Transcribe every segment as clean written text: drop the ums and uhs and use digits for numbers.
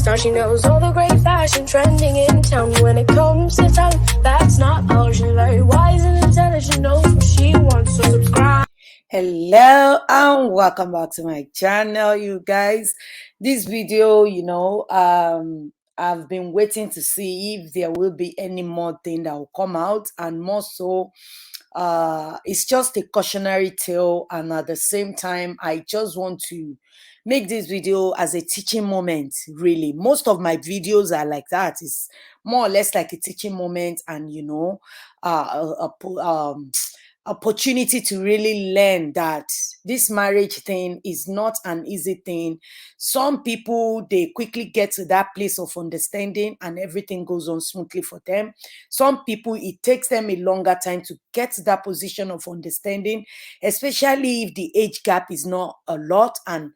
fast. Now she knows all the great fashion trending in town. When it comes to talent, that's not all. She's very wise and intelligent, knows what she wants, so subscribe. Hello and welcome back to my channel, you guys. This video, I've been waiting to see if there will be any more thing that will come out, and more so it's just a cautionary tale, and at the same time I just want to make this video as a teaching moment. Really, most of my videos are like that. It's more or less like a teaching moment, and opportunity to really learn that this marriage thing is not an easy thing. Some people, they quickly get to that place of understanding and everything goes on smoothly for them. Some people, it takes them a longer time to get to that position of understanding, especially if the age gap is not a lot, and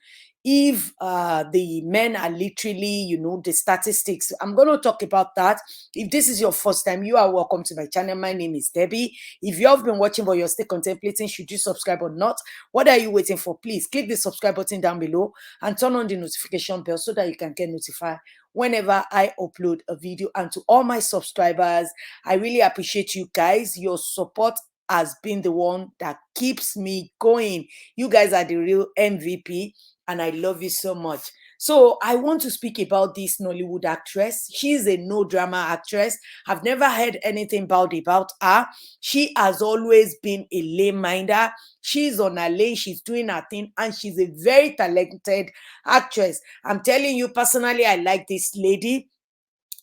if the men are literally, the statistics. I'm going to talk about that. If this is your first time, you are welcome to my channel. My name is Debbie. If you have been watching but you're still contemplating should you subscribe or not, what are you waiting for? Please click the subscribe button down below and turn on the notification bell so that you can get notified whenever I upload a video. And to all my subscribers, I really appreciate you guys. Your support has been the one that keeps me going. You guys are the real MVP, and I love you so much. So I want to speak about this Nollywood actress. She's a no drama actress. I've never heard anything bad about her. She has always been a lane minder. She's on her lane, she's doing her thing, and she's a very talented actress. I'm telling you personally, I like this lady.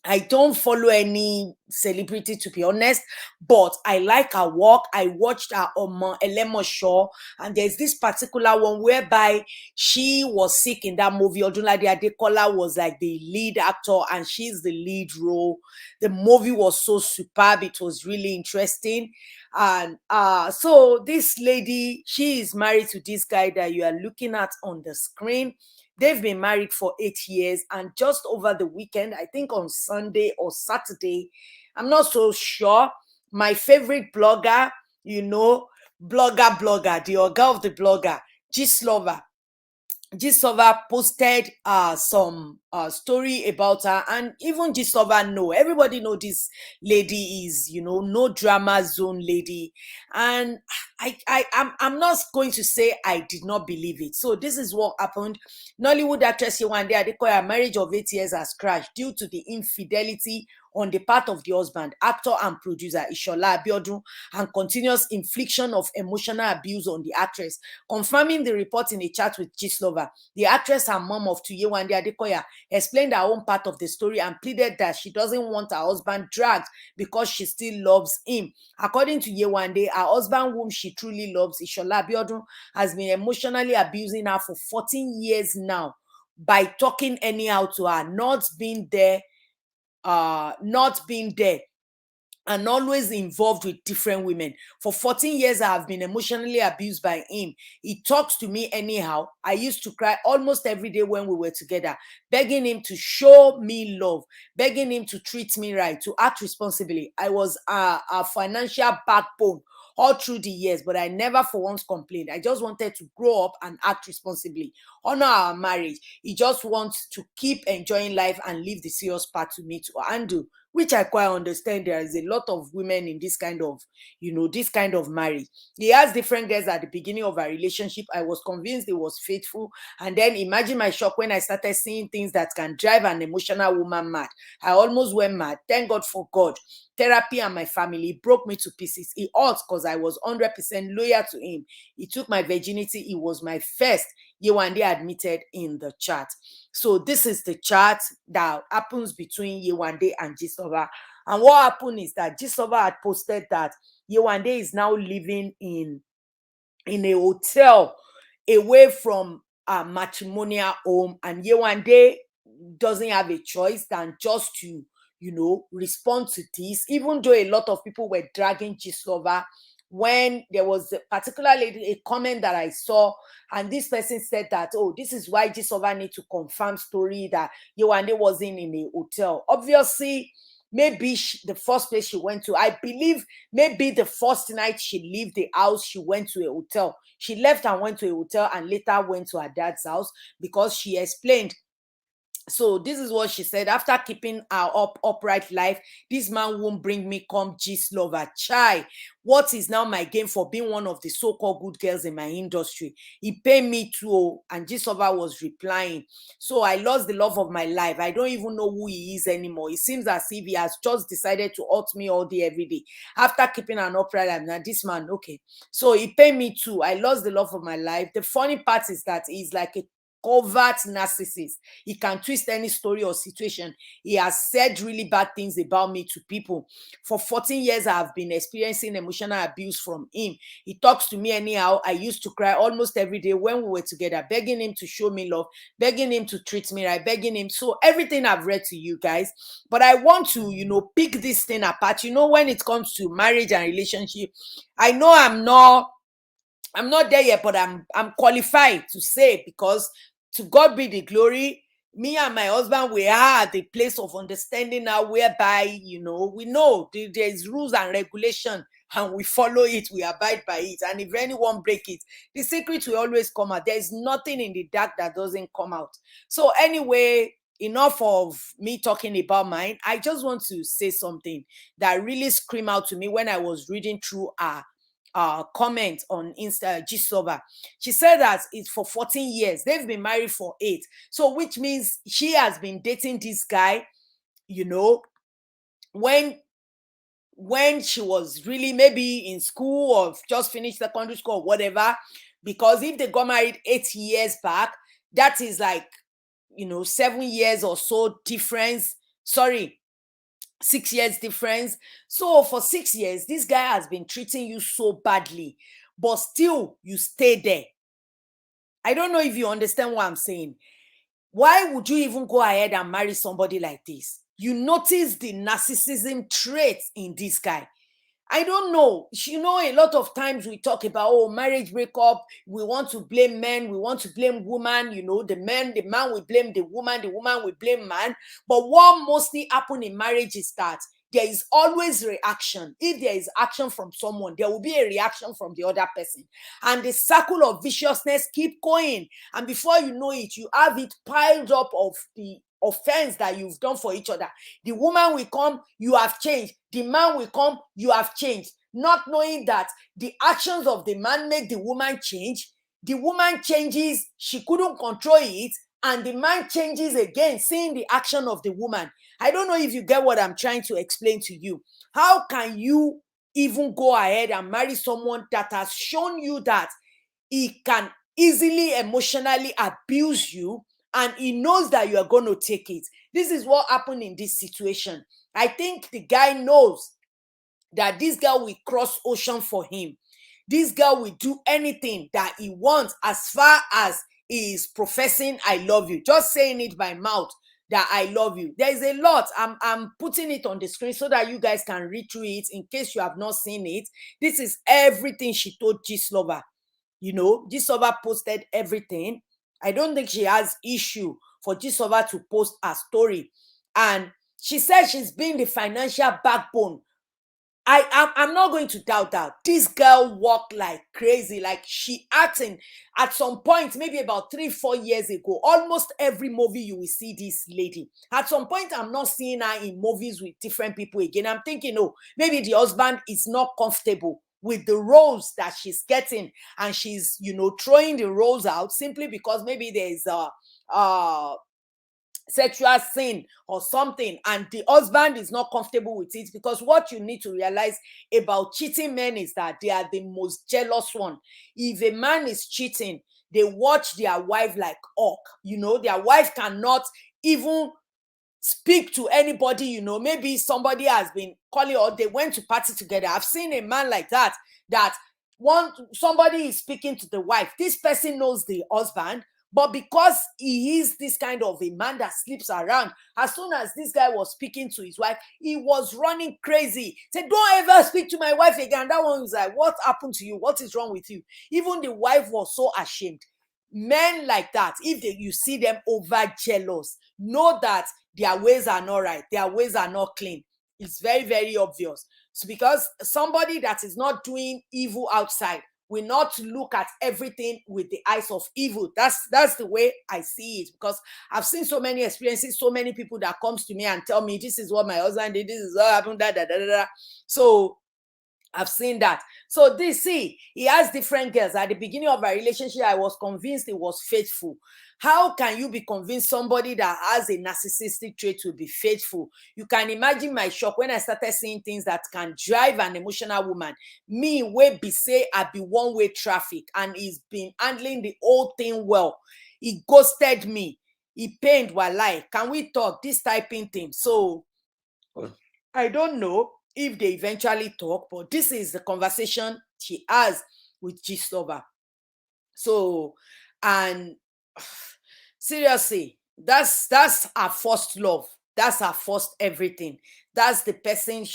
I don't follow any celebrity, to be honest, but I like her work. I watched her on Elemo show, and there's this particular one whereby she was sick in that movie. Yewande Adekoya was like the lead actor, and she's the lead role. The movie was so superb. It was really interesting. And so this lady, she is married to this guy that you are looking at on the screen. They've been married for 8 years, and just over the weekend, I think on Sunday or Saturday, I'm not so sure, my favorite blogger, blogger, the organ of the blogger, Gislover posted some story about her, and even Gislover know, everybody know this lady is, no drama zone lady. And I'm not going to say I did not believe it. So this is what happened. Nollywood actress Yewande Adekoya, marriage of 8 years has crashed due to the infidelity on the part of the husband, actor and producer Ishola Abiodun, and continuous infliction of emotional abuse on the actress. Confirming the report in a chat with Gislover, the actress and mom of Yewande Adekoya explained her own part of the story and pleaded that she doesn't want her husband dragged because she still loves him. According to Yewande, her husband, whom she truly loves, Ishola Abiodun, has been emotionally abusing her for 14 years now by talking anyhow to her, not being there, and always involved with different women. For 14 years, I have been emotionally abused by him. He talks to me anyhow. I used to cry almost every day when we were together, begging him to show me love, begging him to treat me right, to act responsibly. I was a financial backbone all through the years, but I never for once complained. I just wanted to grow up and act responsibly, honor our marriage. He just wants to keep enjoying life and leave the serious part to me to handle, which I quite understand. There is a lot of women in this kind of, this kind of marriage. He has different girls at the beginning of our relationship. I was convinced he was faithful. And then imagine my shock when I started seeing things that can drive an emotional woman mad. I almost went mad. Thank God for God, therapy, and my family. Broke me to pieces. It hurt because I was 100% loyal to him. He took my virginity. He was my first, Yewande admitted in the chat. So this is the chat that happens between Yewande and Gislover. And what happened is that Gislover had posted that Yewande is now living in a hotel away from a matrimonial home, and Yewande doesn't have a choice than just to, respond to this, even though a lot of people were dragging Gislover. When there was a particular lady, a comment that I saw, and this person said that, oh, this is why Gislover need to confirm story that Yewande wasn't in a hotel. Obviously, maybe the first place she went to, I believe maybe the first night she left the house, she went to a hotel. She left and went to a hotel and later went to her dad's house, because she explained So this is what she said. After keeping our upright life, this man won't bring me come gist lover. Chai, what is now my gain for being one of the so-called good girls in my industry? He paid me too. And gist lover was replying, so I lost the love of my life. I don't even know who he is anymore. It seems as if he has just decided to hurt me all day, every day. After keeping an upright life, now this man, okay. So he paid me too. I lost the love of my life. The funny part is that he's like a covert narcissist. He can twist any story or situation. He has said really bad things about me to people. For 14 years, I have been experiencing emotional abuse from him. He talks to me anyhow. I used to cry almost every day when we were together, begging him to show me love, begging him to treat me right, begging him. So everything I've read to you guys, but I want to, pick this thing apart. When it comes to marriage and relationship, I know I'm not there yet, but I'm qualified to say, because to God be the glory. Me and my husband, we are at the place of understanding now, whereby we know there's rules and regulation, and we follow it, we abide by it. And if anyone break it, the secret will always come out. There's nothing in the dark that doesn't come out. So anyway, enough of me talking about mine. I just want to say something that really screamed out to me when I was reading through comment on Insta Gisova. She said that it's for 14 years. They've been married for 8. So which means she has been dating this guy, when she was really maybe in school or just finished secondary school or whatever. Because if they got married 8 years back, that is like 7 years or so difference. Sorry, 6 years difference. So for 6 years, this guy has been treating you so badly, but still you stay there. I don't know if you understand what I'm saying. Why would you even go ahead and marry somebody like this? You notice the narcissism traits in this guy. I don't know. A lot of times we talk about, marriage breakup. We want to blame men. We want to blame woman. The man will blame the woman will blame man. But what mostly happen in marriage is that there is always reaction. If there is action from someone, there will be a reaction from the other person. And the circle of viciousness keep going. And before you know it, you have it piled up of the offense that you've done for each other. The woman will come, you have changed. The man will come, you have changed. Not knowing that the actions of the man make the woman change. The woman changes, she couldn't control it, and the man changes again, seeing the action of the woman. I don't know if you get what I'm trying to explain to you. How can you even go ahead and marry someone that has shown you that he can easily emotionally abuse you, and he knows that you are going to take it? This is what happened in this situation. I think the guy knows that this girl will cross ocean for him. This girl will do anything that he wants, as far as he is professing I love you. Just saying it by mouth that I love you. There is a lot. I'm putting it on the screen so that you guys can read through it in case you have not seen it. This is everything she told Gislover. Gislover posted everything. I don't think she has issue for Gislover to post her story. And she said she's been the financial backbone. I'm not going to doubt that. This girl worked like crazy. Like, she acting at some point, maybe about 3-4 years ago, almost every movie you will see this lady. At some point, I'm not seeing her in movies with different people again. I'm thinking, maybe the husband is not comfortable with the roles that she's getting, and she's, throwing the roles out simply because maybe there is a sexual sin or something, and the husband is not comfortable with it. Because what you need to realize about cheating men is that they are the most jealous one. If a man is cheating, they watch their wife like hawk. Their wife cannot even speak to anybody. Maybe somebody has been calling, or they went to party together. I've seen a man like that somebody is speaking to the wife. This person knows the husband, but because he is this kind of a man that sleeps around, as soon as this guy was speaking to his wife, he was running crazy. Said, don't ever speak to my wife again. That one was like, what happened to you? What is wrong with you? Even the wife was so ashamed. Men like that, if you see them over jealous, know that their ways are not right. Their ways are not clean. It's very, very obvious. So because somebody that is not doing evil outside will not look at everything with the eyes of evil. That's the way I see it, because I've seen so many experiences, so many people that comes to me and tell me, this is what my husband did, this is what happened, da da da da da. So I've seen that. So he has different girls. At the beginning of our relationship, I was convinced he was faithful. How can you be convinced somebody that has a narcissistic trait to be faithful? You can imagine my shock when I started seeing things that can drive an emotional woman. Me, wey be say I be one-way traffic, and he's been handling the whole thing well. He ghosted me. He pained while I. Can we talk? This typing thing. So I don't know if they eventually talk, but this is the conversation she has with Gistova. So, and seriously, that's her first love. That's her first everything. That's the person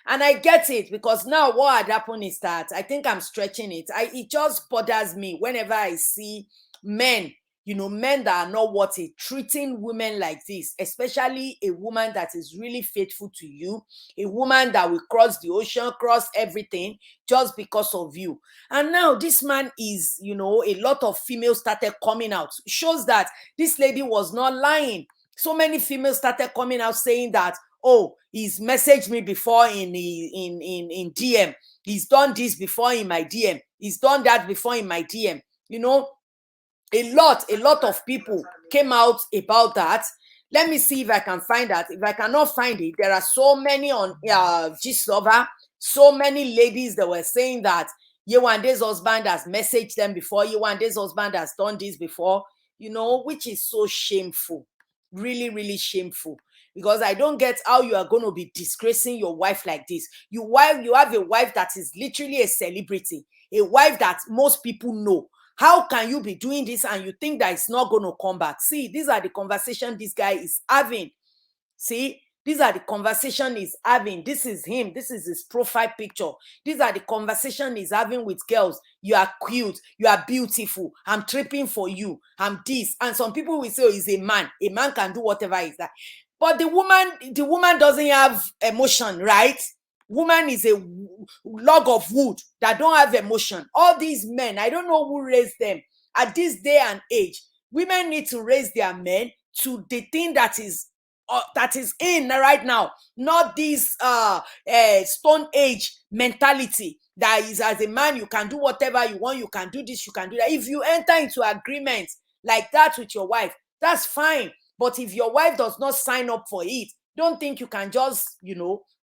and I get it, because now what had happened is that I think I'm stretching it. It just bothers me whenever I see men, men that are not worth it, treating women like this, especially a woman that is really faithful to you, a woman that will cross the ocean, cross everything just because of you. And now this man is, a lot of females started coming out. It shows that this lady was not lying. So many females started coming out saying that, oh, he's messaged me before in DM. He's done this before in my DM. He's done that before in my DM. A lot of people came out about that. Let me see if I can find that. If I cannot find it, there are so many on Gistova, so many ladies that were saying that Yewande's husband has messaged them before, Yewande's husband has done this before, which is so shameful. Really, really shameful. Because I don't get how you are going to be disgracing your wife like this. You have a wife that is literally a celebrity, a wife that most people know. How can you be doing this and you think that it's not going to come back? See, these are the conversations this guy is having. See, these are the conversations he's having. This is him. This is his profile picture. These are the conversations he's having with girls. You are cute. You are beautiful. I'm tripping for you. I'm this. And some people will say, oh, he's a man. A man can do whatever he's like. But the woman doesn't have emotion, right? Woman is a log of wood that don't have emotion. All these men, I don't know who raised them. At this day and age, women need to raise their men to the thing that is in right now, not this Stone Age mentality that is, as a man, you can do whatever you want, you can do this, you can do that. If you enter into agreement like that with your wife, that's fine. But if your wife does not sign up for it, don't think you can just,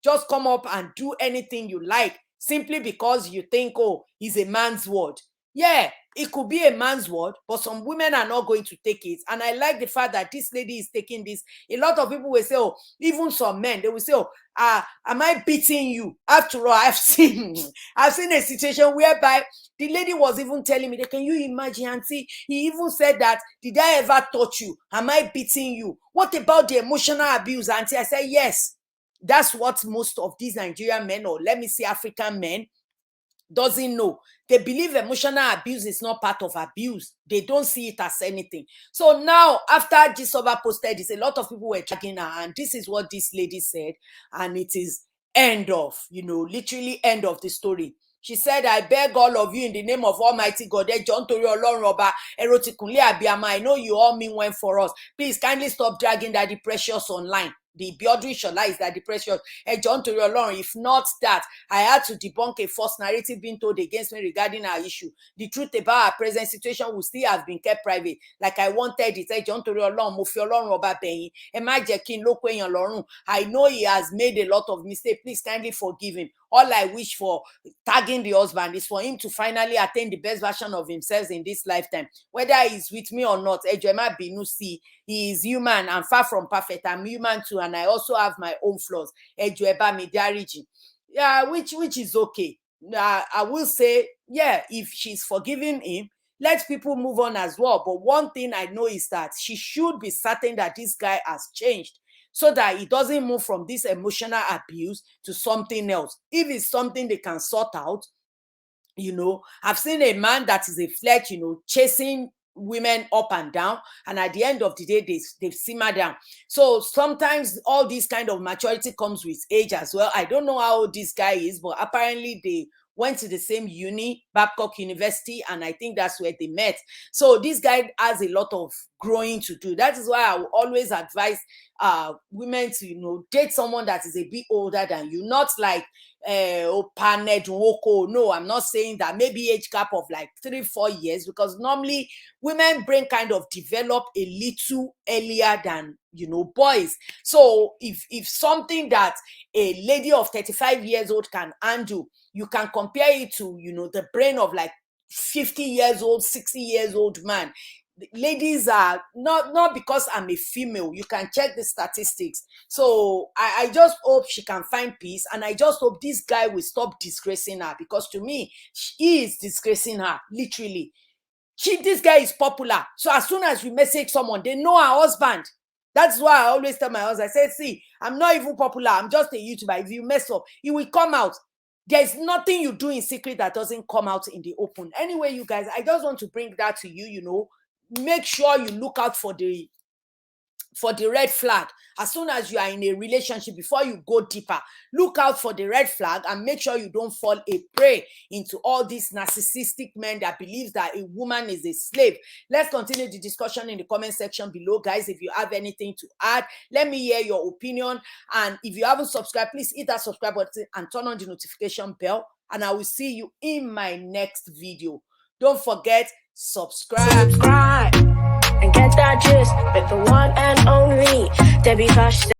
just come up and do anything you like simply because you think, oh, it's a man's word. Yeah, it could be a man's word, but some women are not going to take it. And I like the fact that this lady is taking this. A lot of people will say, oh, even some men, they will say, oh, am I beating you? After all, I've seen a situation whereby the lady was even telling me, can you imagine, auntie? He even said that, did I ever touch you? Am I beating you? What about the emotional abuse, auntie? I said, yes. That's what most of these Nigerian men, or let me say African men, doesn't know. They believe emotional abuse is not part of abuse. They don't see it as anything. So now, after Gistova posted this, a lot of people were dragging her, and this is what this lady said, and it is end of, literally end of the story. She said, I beg all of you in the name of Almighty God, John Tori Olorun Oba, Erotikunle Abiyama, I know you all mean well for us. Please kindly stop dragging Daddy Precious online. The Biodun Shola is Daddy Precious. John Tori Olorun, if not that, I had to debunk a false narrative being told against me regarding our issue. The truth about our present situation will still have been kept private, like I wanted it. John Tori Olorun, mo fi Olorun Oba beyin. Ẹ má jẹ́ kí n lóko èèyàn lọ́rùn. I know he has made a lot of mistakes. Please kindly forgive him. All I wish for tagging the husband is for him to finally attain the best version of himself in this lifetime. Whether he's with me or not, Ejema Binusi, he is human and far from perfect. I'm human too, and I also have my own flaws. Ejeba Midariji. Yeah, which is okay. I will say, yeah, if she's forgiving him, let people move on as well. But one thing I know is that she should be certain that this guy has changed, so that it doesn't move from this emotional abuse to something else. If it's something they can sort out, I've seen a man that is a flirt, chasing women up and down, and at the end of the day, they simmer down. So sometimes all this kind of maturity comes with age as well. I don't know how old this guy is, but apparently they went to the same uni, Babcock University, and I think that's where they met. So this guy has a lot of growing to do. That is why I will always advise women to, you know, date someone that is a bit older than you, not like Paned Woko. No, I'm not saying that. Maybe age gap of like 3-4 years, because normally women brain kind of develop a little earlier than, you know, boys. So if something that a lady of 35 years old can handle, you can compare it to, you know, the brain of like 50 years old, 60 years old man. Ladies are not because I'm a female. You can check the statistics. So I just hope she can find peace, and I just hope this guy will stop disgracing her, because to me, he is disgracing her, literally. This guy is popular, so as soon as you message someone, they know her husband. That's why I always tell my husband, I say, see, I'm not even popular, I'm just a YouTuber. If you mess up, it will come out. There's nothing you do in secret that doesn't come out in the open. Anyway, you guys, I just want to bring that to you. You know, make sure you look out for the red flag. As soon as you are in a relationship, before you go deeper, look out for the red flag and make sure you don't fall a prey into all these narcissistic men that believes that a woman is a slave. Let's continue the discussion in the comment section below, guys. If you have anything to add, let me hear your opinion. And if you haven't subscribed, please hit that subscribe button and turn on the notification bell, and I will see you in my next video. Don't forget, subscribe and get that gist with the one and only Debbie Fashion.